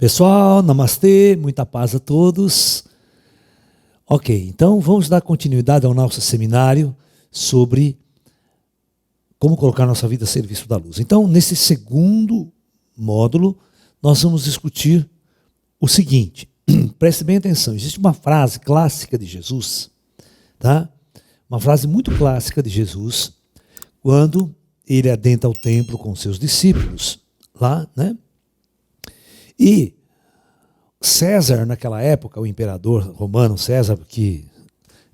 Pessoal, namastê, muita paz a todos. Ok, então vamos dar continuidade ao nosso seminário sobre como colocar nossa vida a serviço da luz. Então, nesse segundo módulo, nós vamos discutir o seguinte. Preste bem atenção, existe uma frase clássica de Jesus, tá? Uma frase muito clássica de Jesus, quando ele adentra o templo com seus discípulos, lá, né? E César, naquela época, o imperador romano César, porque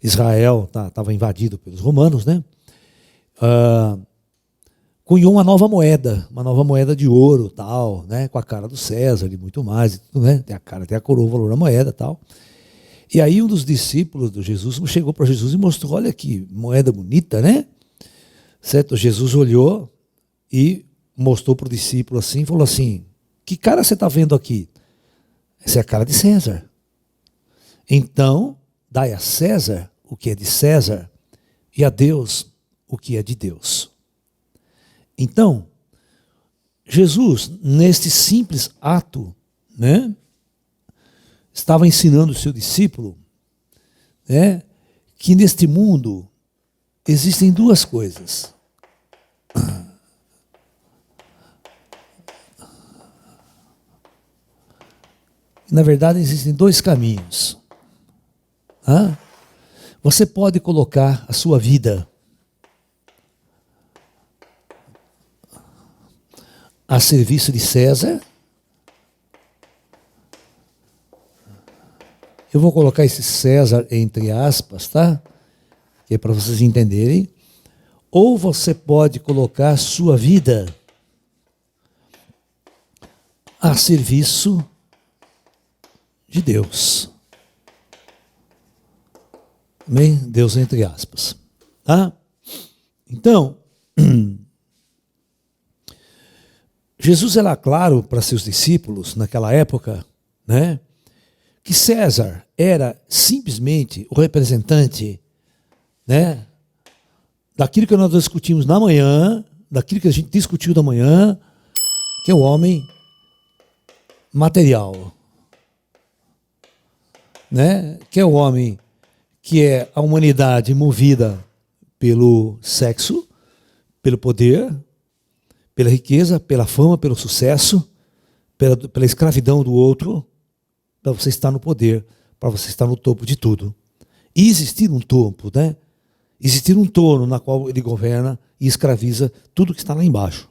Israel estava invadido pelos romanos, né? Cunhou uma nova moeda de ouro, tal, né? Com a cara do César e muito mais, né? Tem a cara, tem a coroa, o valor da moeda, tal. E aí um dos discípulos de Jesus chegou para Jesus e mostrou, olha que moeda bonita, né? Certo? Jesus olhou e mostrou para o discípulo assim, falou assim, que cara você está vendo aqui? Essa é a cara de César. Então, dai a César o que é de César e a Deus o que é de Deus. Então, Jesus, neste simples ato, né, estava ensinando o seu discípulo, né, que neste mundo existem duas coisas. Na verdade, existem dois caminhos. Você pode colocar a sua vida a serviço de César. Eu vou colocar esse César entre aspas, tá? Que é para vocês entenderem. Ou você pode colocar a sua vida a serviço de Deus. Amém? Deus entre aspas. Tá? Então, Jesus era claro para seus discípulos naquela época, né, que César era simplesmente o representante, né, daquilo que nós discutimos na manhã, daquilo que a gente discutiu da manhã, que é o homem material, né, que é o homem que é a humanidade movida pelo sexo, pelo poder, pela riqueza, pela fama, pelo sucesso, pela escravidão do outro, para você estar no poder, para você estar no topo de tudo. E existir um topo, né? Existir um trono na qual ele governa e escraviza tudo que está lá embaixo.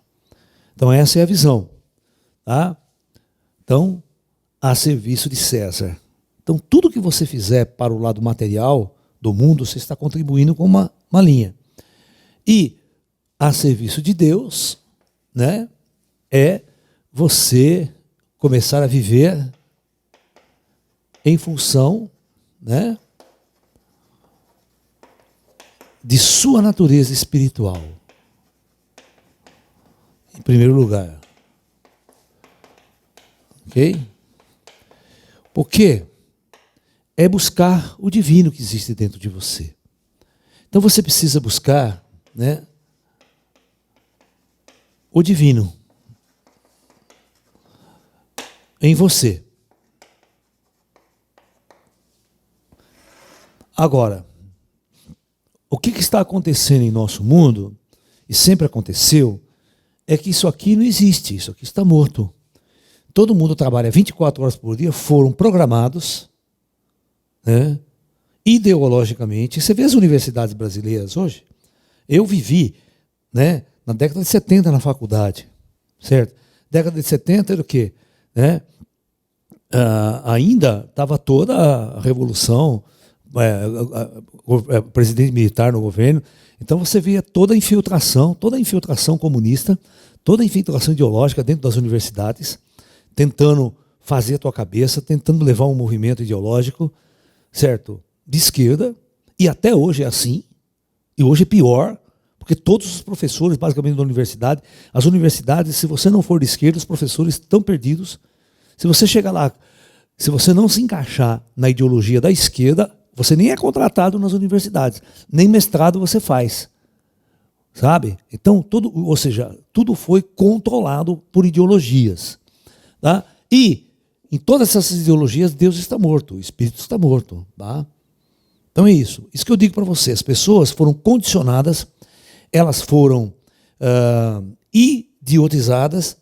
Então essa é a visão. Tá? Então, a serviço de César. Então tudo que você fizer para o lado material do mundo, você está contribuindo com uma linha. E a serviço de Deus, né, é você começar a viver em função, né, de sua natureza espiritual. Em primeiro lugar. Ok? Porque é buscar o divino que existe dentro de você. Então você precisa buscar, né, o divino em você. Agora, o que está acontecendo em nosso mundo, e sempre aconteceu, é que isso aqui não existe, isso aqui está morto. Todo mundo trabalha 24 horas por dia, foram programados, né, ideologicamente. Você vê as universidades brasileiras hoje? Eu vivi, né, na década de 70 na faculdade, certo? Década de 70 era o quê? Né? Ainda estava toda a revolução, presidente militar no governo. Então você via toda a infiltração comunista, toda a infiltração ideológica dentro das universidades, tentando fazer a tua cabeça, tentando levar um movimento ideológico, certo? De esquerda, e até hoje é assim, e hoje é pior, porque todos os professores, basicamente da universidade, as universidades, se você não for de esquerda, os professores estão perdidos. Se você chegar lá, se você não se encaixar na ideologia da esquerda, você nem é contratado nas universidades, nem mestrado você faz. Sabe? Então, tudo foi controlado por ideologias. Tá? E em todas essas ideologias, Deus está morto, o Espírito está morto. Tá? Então é isso. Isso que eu digo para você. As pessoas foram condicionadas, elas foram idiotizadas,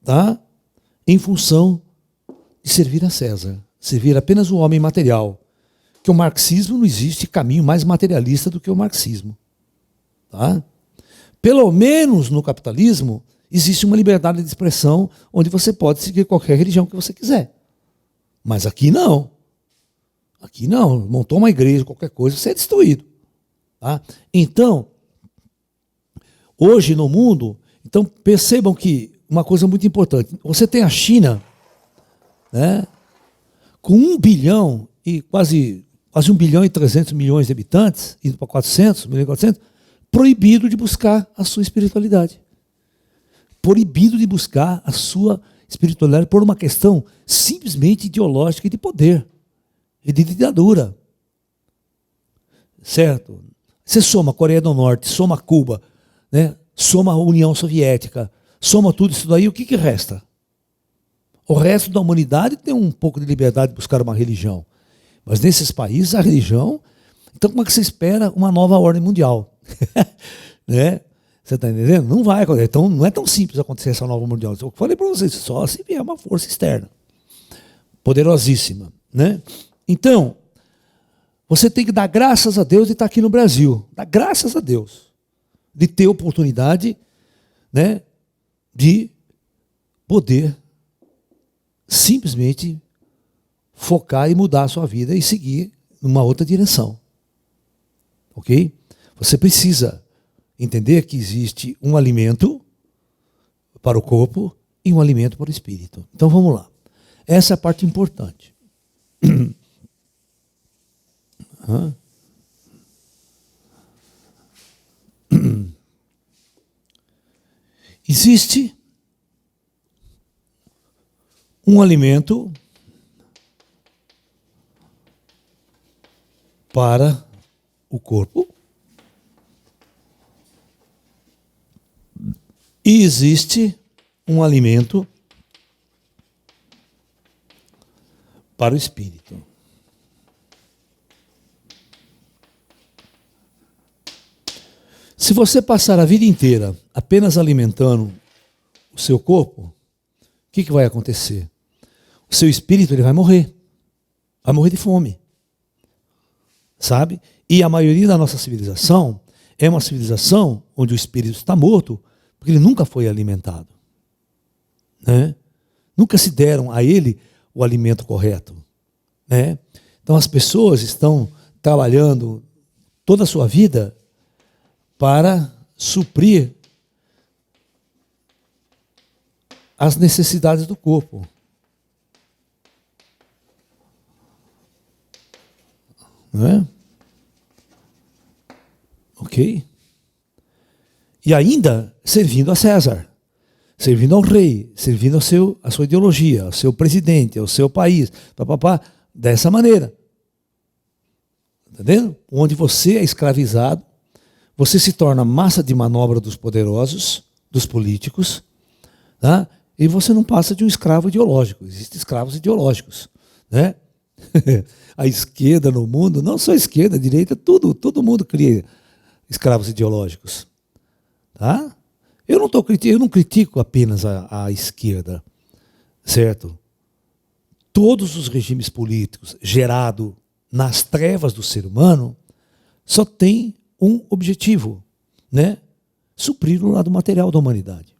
tá? Em função de servir a César, servir apenas o homem material. Que o marxismo não existe caminho mais materialista do que o marxismo. Tá? Pelo menos no capitalismo existe uma liberdade de expressão onde você pode seguir qualquer religião que você quiser. Mas aqui não. Aqui não. Montou uma igreja, qualquer coisa, você é destruído. Tá? Então, hoje no mundo, então percebam que uma coisa muito importante, você tem a China, né, com 1 bilhão e quase 1 bilhão e 300 milhões de habitantes, indo para 400, 1.400, proibido de buscar a sua espiritualidade. Proibido de buscar a sua espiritualidade por uma questão simplesmente ideológica e de poder, e de ditadura. Certo? Você soma a Coreia do Norte, soma Cuba, né? Soma a União Soviética, soma tudo isso daí, o que resta? O resto da humanidade tem um pouco de liberdade de buscar uma religião. Mas nesses países, a religião... Então, como é que você espera uma nova ordem mundial? Né? Você está entendendo? Não vai acontecer. Então, não é tão simples acontecer essa nova mundial. Eu falei para vocês, só se vier uma força externa. Poderosíssima. Né? Então, você tem que dar graças a Deus de estar aqui no Brasil. Dar graças a Deus. De ter oportunidade, né, de poder simplesmente focar e mudar a sua vida e seguir numa outra direção. Ok? Você precisa entender que existe um alimento para o corpo e um alimento para o espírito. Então vamos lá. Essa é a parte importante. Existe um alimento para o corpo e existe um alimento para o espírito. Se você passar a vida inteira apenas alimentando o seu corpo, o que vai acontecer? O seu espírito ele vai morrer de fome. Sabe? E a maioria da nossa civilização é uma civilização onde o espírito está morto, porque ele nunca foi alimentado. Né? Nunca se deram a ele o alimento correto. Né? Então as pessoas estão trabalhando toda a sua vida para suprir as necessidades do corpo. Não é? Ok? E ainda servindo a César, servindo ao rei, servindo a sua ideologia, ao seu presidente, ao seu país, dessa maneira. Entendendo? Onde você é escravizado, você se torna massa de manobra dos poderosos, dos políticos, tá? E você não passa de um escravo ideológico. Existem escravos ideológicos, né? A esquerda no mundo, não só a esquerda, a direita, todo mundo cria escravos ideológicos. Tá? Eu não critico apenas a esquerda, certo? Todos os regimes políticos gerados nas trevas do ser humano só têm um objetivo, né? Suprir o lado material da humanidade.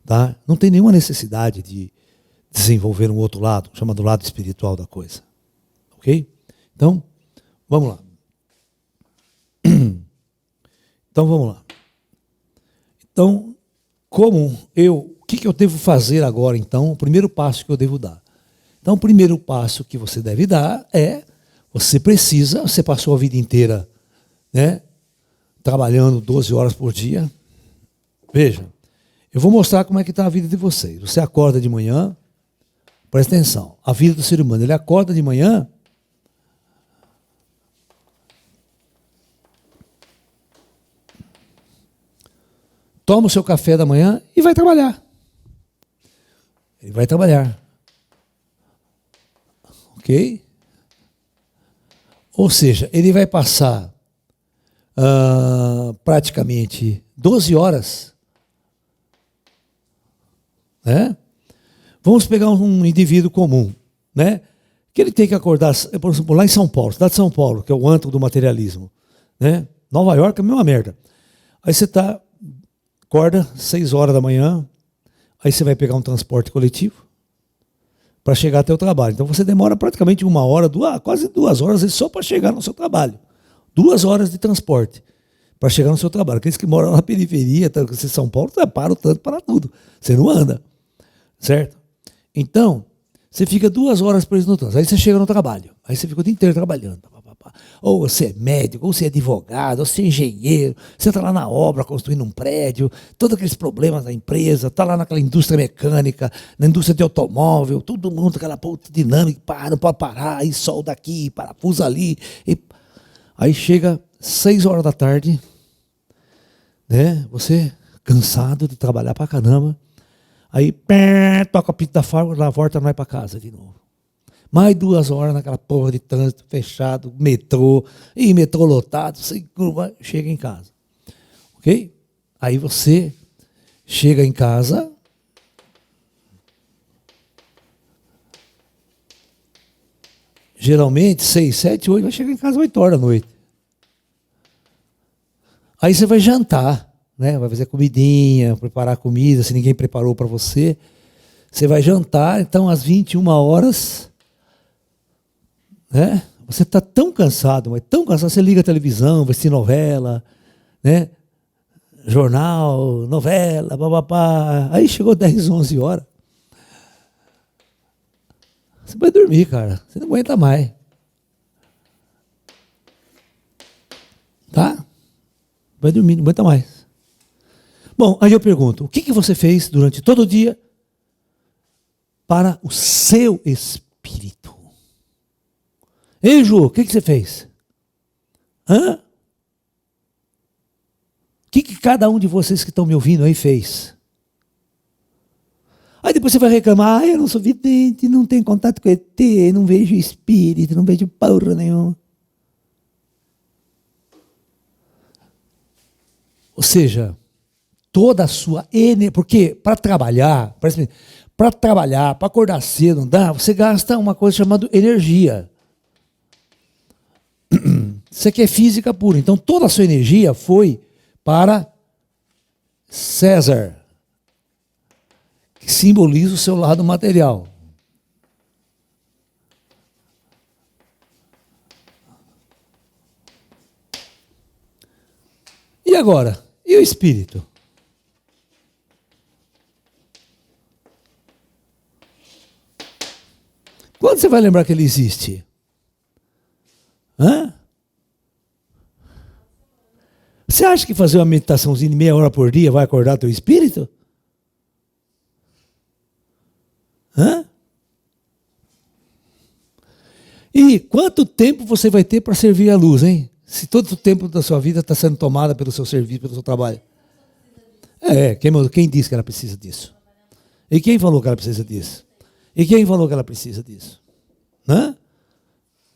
Tá? Não tem nenhuma necessidade de desenvolver um outro lado, chamado lado espiritual da coisa. Ok? Então, vamos lá. Então, o que eu devo fazer agora, então? O primeiro passo que eu devo dar. Então, o primeiro passo que você deve dar é, você passou a vida inteira, né, trabalhando 12 horas por dia. Veja, eu vou mostrar como é que está a vida de vocês. Você acorda de manhã, presta atenção, a vida do ser humano, ele acorda de manhã, toma o seu café da manhã e vai trabalhar. Ele vai trabalhar. Ok? Ou seja, ele vai passar praticamente 12 horas, né? Vamos pegar um indivíduo comum, né? Que ele tem que acordar, por exemplo, lá em São Paulo, cidade de São Paulo, que é o antro do materialismo, né? Nova York é a mesma merda. Aí você acorda 6 horas da manhã, aí você vai pegar um transporte coletivo para chegar até o trabalho. Então você demora praticamente 1 hora, quase 2 horas, às vezes, só para chegar no seu trabalho. 2 horas de transporte para chegar no seu trabalho. Aqueles que moram na periferia, em São Paulo, para o tanto para tudo. Você não anda, certo? Então, você fica 2 horas preso no trânsito. Aí você chega no trabalho. Aí você fica o dia inteiro trabalhando. Ou você é médico, ou você é advogado, ou você é engenheiro. Você está lá na obra, construindo um prédio. Todos aqueles problemas da empresa. Está lá naquela indústria mecânica, na indústria de automóvel. Todo mundo, aquela ponta dinâmica. Não pode parar. Aí solda aqui, parafusa ali. Aí chega 6 horas da tarde. Né? Você cansado de trabalhar pra caramba. Aí, toca o pito da fábrica, volta, não vai para casa de novo. Mais 2 horas naquela porra de trânsito fechado, metrô lotado, sem curva, chega em casa. Ok? Aí você chega em casa, geralmente 6, 7, 8, vai chegar em casa 8 horas da noite. Aí você vai jantar. Né? Vai fazer comidinha, preparar comida, se ninguém preparou para você. Você vai jantar, então às 21 horas, né? Você está tão cansado, mas tão cansado, você liga a televisão, vai assistir novela, né? Jornal, novela, papapá. Aí chegou 10, 11 horas. Você vai dormir, cara. Você não aguenta mais. Tá? Vai dormir, não aguenta mais. Bom, aí eu pergunto, o que você fez durante todo o dia para o seu espírito? Ei, Ju, o que você fez? Hã? O que cada um de vocês que estão me ouvindo aí fez? Aí depois você vai reclamar, eu não sou vidente, não tenho contato com ET, não vejo espírito, não vejo porra nenhuma. Ou seja, toda a sua energia, porque para trabalhar, para acordar cedo, não dá, você gasta uma coisa chamada energia. Isso aqui é física pura. Então toda a sua energia foi para César, que simboliza o seu lado material. E agora? E o espírito? Quando você vai lembrar que ele existe? Hã? Você acha que fazer uma meditaçãozinha de meia hora por dia vai acordar teu espírito? Hã? E quanto tempo você vai ter para servir a luz, hein? Se todo o tempo da sua vida está sendo tomada pelo seu serviço, pelo seu trabalho. Quem disse que ela precisa disso? E quem falou que ela precisa disso? E quem falou que ela precisa disso? Hã?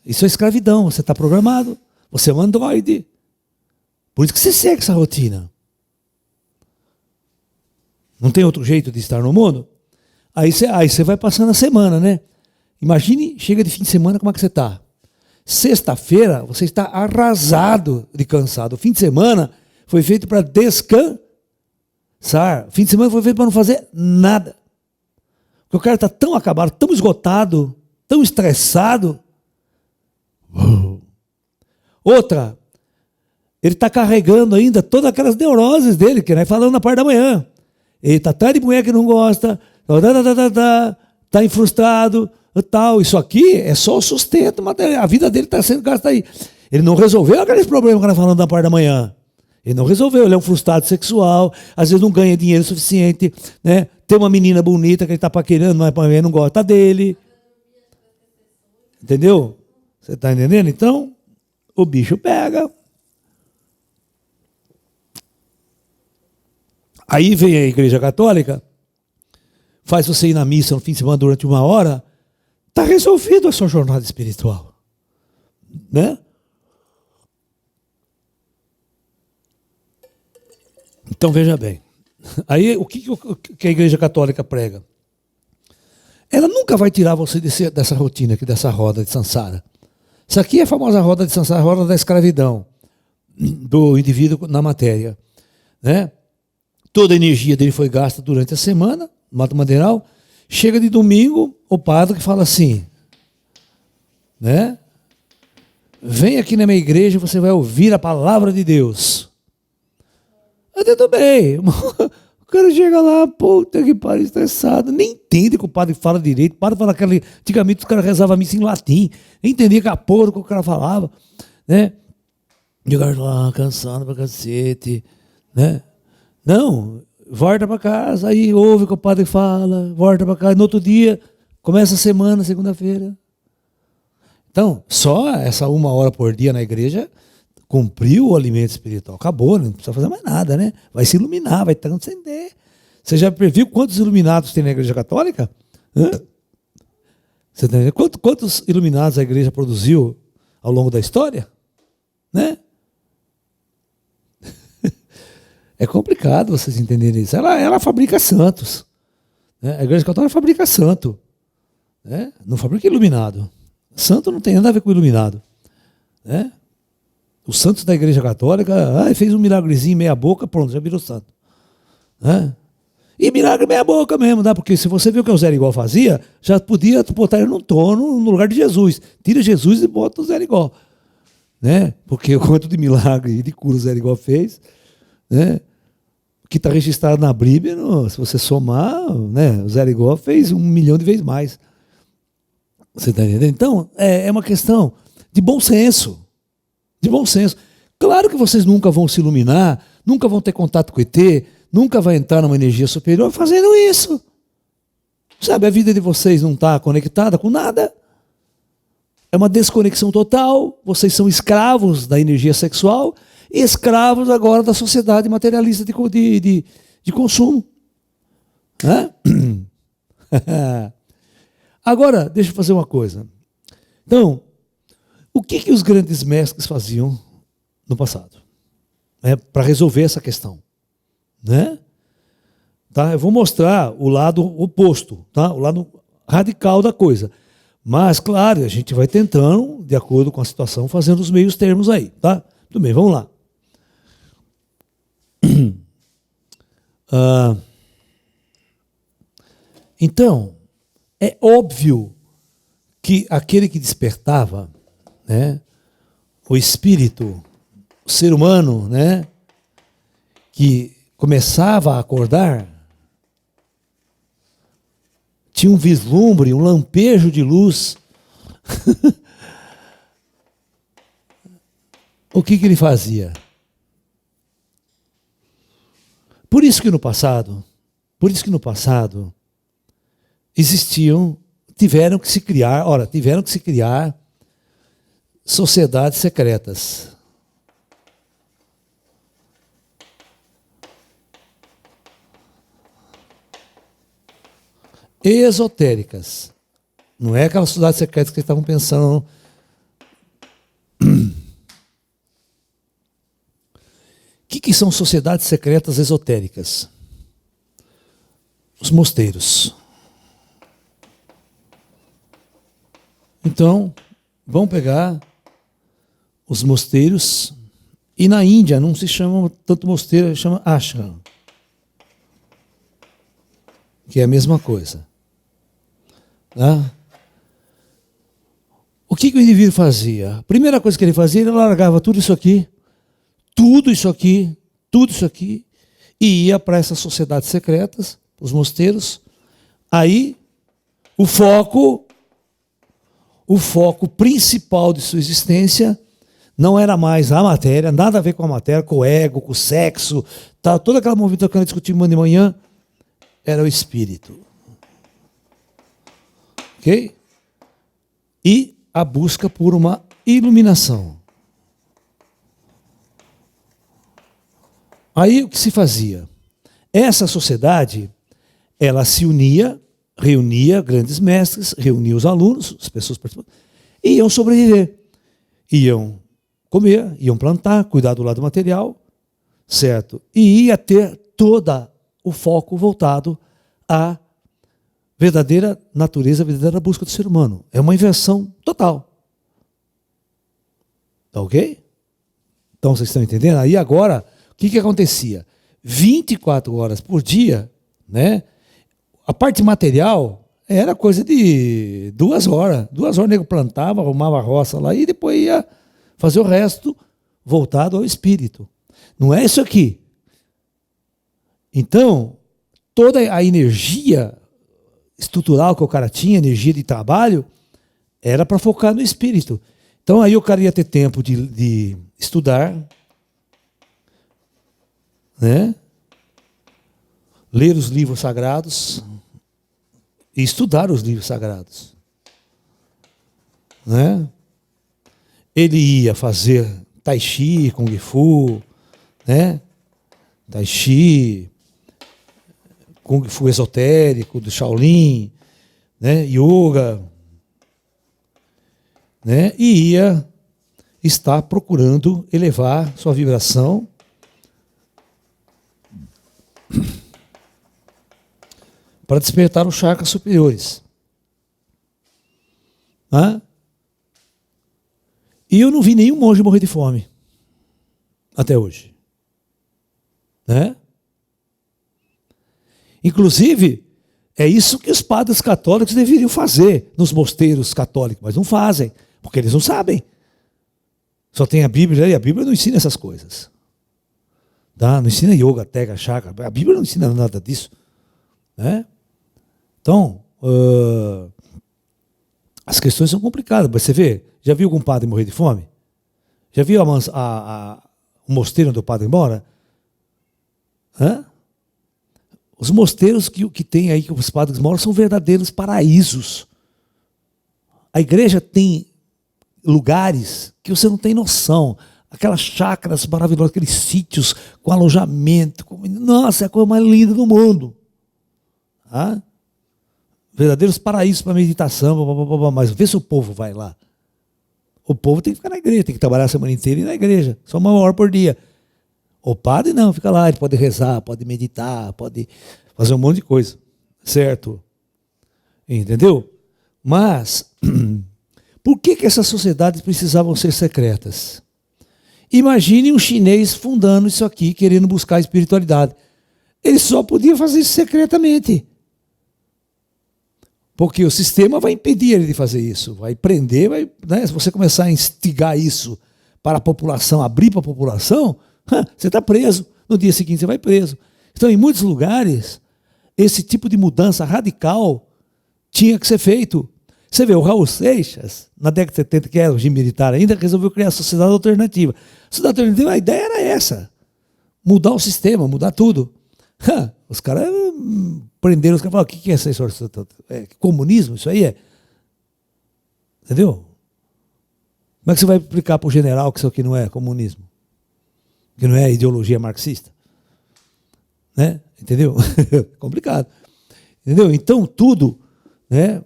Isso é escravidão, você está programado, você é um androide. Por isso que você segue essa rotina. Não tem outro jeito de estar no mundo? Aí você vai passando a semana, né? Imagine, chega de fim de semana, como é que você está? Sexta-feira, você está arrasado de cansado. O fim de semana foi feito para descansar. O fim de semana foi feito para não fazer nada. Porque o cara está tão acabado, tão esgotado, tão estressado. Outra, ele está carregando ainda todas aquelas neuroses dele, que nós falamos na parte da manhã. Ele está atrás de mulher que não gosta, está frustrado, tal. Isso aqui é só o sustento material. A vida dele está sendo gasta aí. Ele não resolveu aqueles problemas que nós falamos na parte da manhã. Ele não resolveu, ele é um frustrado sexual, às vezes não ganha dinheiro suficiente, né? Tem uma menina bonita que ele está paquerando, mas a mulher não gosta dele. Entendeu? Você está entendendo? Então, o bicho pega. Aí vem a Igreja Católica, faz você ir na missa no fim de semana durante 1 hora, está resolvido a sua jornada espiritual. Né? Então veja bem. Aí o que a Igreja Católica prega? Ela nunca vai tirar você dessa rotina aqui, dessa roda de samsara. Isso aqui é a famosa roda de samsara, a roda da escravidão do indivíduo na matéria. Né? Toda a energia dele foi gasta durante a semana, Mato Madeiral. Chega de domingo, o padre que fala assim, né? Vem aqui na minha igreja, você vai ouvir a palavra de Deus. Tudo bem. O cara chega lá, puta que pariu, estressado, nem entende que o padre fala direito. O padre fala que antigamente os caras rezavam a missa em latim, nem entendia que a porra que o cara falava, né? E o cara lá, cansado pra cacete, né? Não, volta pra casa, aí ouve o que o padre fala, volta pra casa, no outro dia, começa a semana, segunda-feira. Então, só essa 1 hora por dia na igreja cumpriu o alimento espiritual. Acabou, não precisa fazer mais nada, né? Vai se iluminar, vai transcender. Você já previu quantos iluminados tem na Igreja Católica? Você tá entendendo? Quantos iluminados a igreja produziu ao longo da história? Né? É complicado vocês entenderem isso. Ela fabrica santos. Né? A Igreja Católica fabrica santo. Né? Não fabrica iluminado. Santo não tem nada a ver com iluminado. Né? Os santos da Igreja Católica, fez um milagrezinho meia boca, pronto, já virou santo. Né? E milagre meia boca mesmo, né? Porque se você viu o que o Zé Igual fazia, já podia botar ele num trono no lugar de Jesus. Tira Jesus e bota o Zé Igual. Né? Porque o quanto de milagre e de cura o Zé Igual fez, né? Que está registrado na Bíblia, se você somar, né? O Zé Igual fez 1 milhão de vezes mais. Você está entendendo? Então, é uma questão de bom senso. De bom senso. Claro que vocês nunca vão se iluminar, nunca vão ter contato com o ET, nunca vai entrar numa energia superior fazendo isso. Sabe, a vida de vocês não está conectada com nada. É uma desconexão total. Vocês são escravos da energia sexual e escravos agora da sociedade materialista de consumo. Né? Agora, deixa eu fazer uma coisa. Então, o que os grandes mestres faziam no passado? Para resolver essa questão. Né? Tá? Eu vou mostrar o lado oposto, tá? O lado radical da coisa. Mas, claro, a gente vai tentando, de acordo com a situação, fazendo os meios termos aí. Tá? Tudo bem, vamos lá. Então, é óbvio que aquele que despertava, né, o espírito, o ser humano, né, que começava a acordar, tinha um vislumbre, um lampejo de luz. O que ele fazia? Por isso que no passado tiveram que se criar sociedades secretas. Esotéricas. Não é aquelas sociedades secretas que eles estavam pensando. O que são sociedades secretas esotéricas? Os mosteiros. Então, vão pegar os mosteiros, e na Índia não se chama tanto mosteiro, se chama ashram, que é a mesma coisa. Tá? O que o indivíduo fazia? A primeira coisa que ele fazia, ele largava tudo isso aqui, e ia para essas sociedades secretas, os mosteiros. Aí, o foco principal de sua existência não era mais a matéria, nada a ver com a matéria, com o ego, com o sexo, tá, toda aquela movimentação que eu discuti de manhã, era o espírito. Ok? E a busca por uma iluminação. Aí o que se fazia? Essa sociedade, ela se unia reunia grandes mestres, reunia os alunos, as pessoas participantes, e iam sobreviver. Iam comer, iam plantar, cuidar do lado material, certo? E ia ter todo o foco voltado à verdadeira natureza, à verdadeira busca do ser humano. É uma inversão total. Tá ok? Então vocês estão entendendo? Aí agora, o que acontecia? 24 horas por dia, né? A parte material era coisa de 2 horas. 2 horas o nego plantava, arrumava a roça lá e depois ia fazer o resto voltado ao espírito. Não é isso aqui. Então, toda a energia estrutural que o cara tinha, energia de trabalho, era para focar no espírito. Então aí o cara ia ter tempo de estudar, né? Ler os livros sagrados e estudar os livros sagrados, né? Ele ia fazer tai chi, kung fu, né? Tai chi, kung fu esotérico do Shaolin, né? Yoga, né? E ia estar procurando elevar sua vibração para despertar os chakras superiores. E eu não vi nenhum monge morrer de fome até hoje, né? Inclusive, é isso que os padres católicos deveriam fazer nos mosteiros católicos, mas não fazem, porque eles não sabem. Só tem a Bíblia, e a Bíblia não ensina essas coisas. Tá? Não ensina yoga, tega, chakra. A Bíblia não ensina nada disso, né? Então, as questões são complicadas. Mas você vê, já viu algum padre morrer de fome? Já viu o mosteiro onde o padre mora? Os mosteiros que tem aí, que os padres moram, são verdadeiros paraísos. A igreja tem lugares que você não tem noção. Aquelas chácaras maravilhosas, aqueles sítios com alojamento. Nossa, é a coisa mais linda do mundo. Verdadeiros paraísos para meditação. Mas vê se o povo vai lá. O povo tem que ficar na igreja, tem que trabalhar a semana inteira e ir na igreja. Só 1 hora por dia. O padre não, fica lá, ele pode rezar, pode meditar, pode fazer um monte de coisa. Certo? Entendeu? Mas, por que essas sociedades precisavam ser secretas? Imagine um chinês fundando isso aqui, querendo buscar a espiritualidade. Ele só podia fazer isso secretamente. Porque o sistema vai impedir ele de fazer isso. Vai prender, né? Se você começar a instigar isso para a população, abrir para a população, você está preso. No dia seguinte você vai preso. Então, em muitos lugares, esse tipo de mudança radical tinha que ser feito. Você vê, o Raul Seixas, na década de 70, que era o regime militar ainda, resolveu criar a sociedade alternativa. A sociedade alternativa, a ideia era essa. Mudar o sistema, mudar tudo. Os caras prenderam, os caras falaram, o que é essa história? É comunismo, isso aí é? Entendeu? Como é que você vai explicar para o general que isso aqui não é comunismo? Que não é ideologia marxista? Né? Entendeu? Complicado. Entendeu? Então, tudo, né?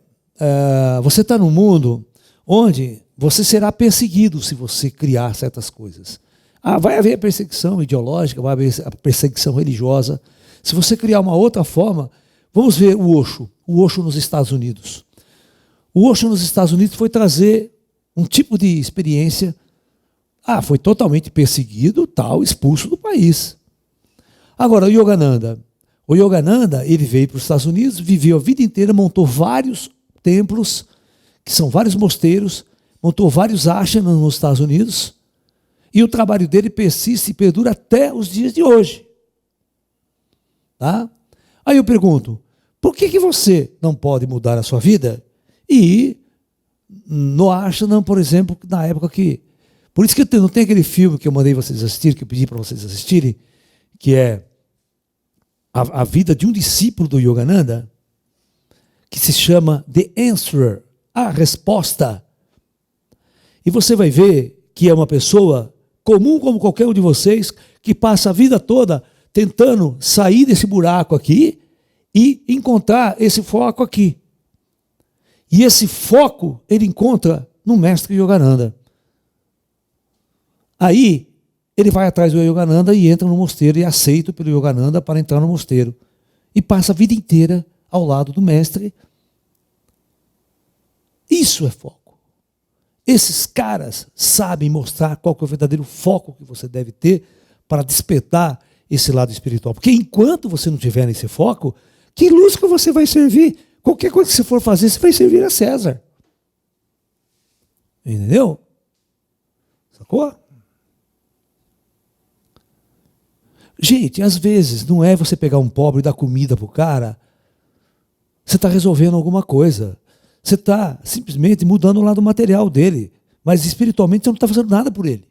Você está num mundo onde você será perseguido se você criar certas coisas. Vai haver a perseguição ideológica, vai haver a perseguição religiosa. Se você criar uma outra forma, vamos ver o Osho nos Estados Unidos. O Osho nos Estados Unidos foi trazer um tipo de experiência. Foi totalmente perseguido, tal, expulso do país. Agora, o Yogananda, ele veio para os Estados Unidos, viveu a vida inteira, montou vários templos, que são vários mosteiros, montou vários ashramas nos Estados Unidos, e o trabalho dele persiste e perdura até os dias de hoje. Tá? Aí eu pergunto, por que você não pode mudar a sua vida e ir no ashram, por exemplo, na época que... Por isso que não tem aquele filme que eu mandei vocês assistirem, que eu pedi para vocês assistirem, que é a vida de um discípulo do Yogananda, que se chama The Answer, a resposta. E você vai ver que é uma pessoa comum como qualquer um de vocês, que passa a vida toda tentando sair desse buraco aqui e encontrar esse foco aqui. E esse foco ele encontra no mestre Yogananda. Aí ele vai atrás do Yogananda e entra no mosteiro e é aceito pelo Yogananda para entrar no mosteiro. E passa a vida inteira ao lado do mestre. Isso é foco. Esses caras sabem mostrar qual que é o verdadeiro foco que você deve ter para despertar esse lado espiritual. Porque enquanto você não tiver nesse foco, que luz que você vai servir? Qualquer coisa que você for fazer, você vai servir a César. Entendeu? Sacou? Gente, às vezes não é você pegar um pobre e dar comida pro cara. Você está resolvendo alguma coisa. Você está simplesmente mudando o lado material dele. Mas espiritualmente você não está fazendo nada por ele.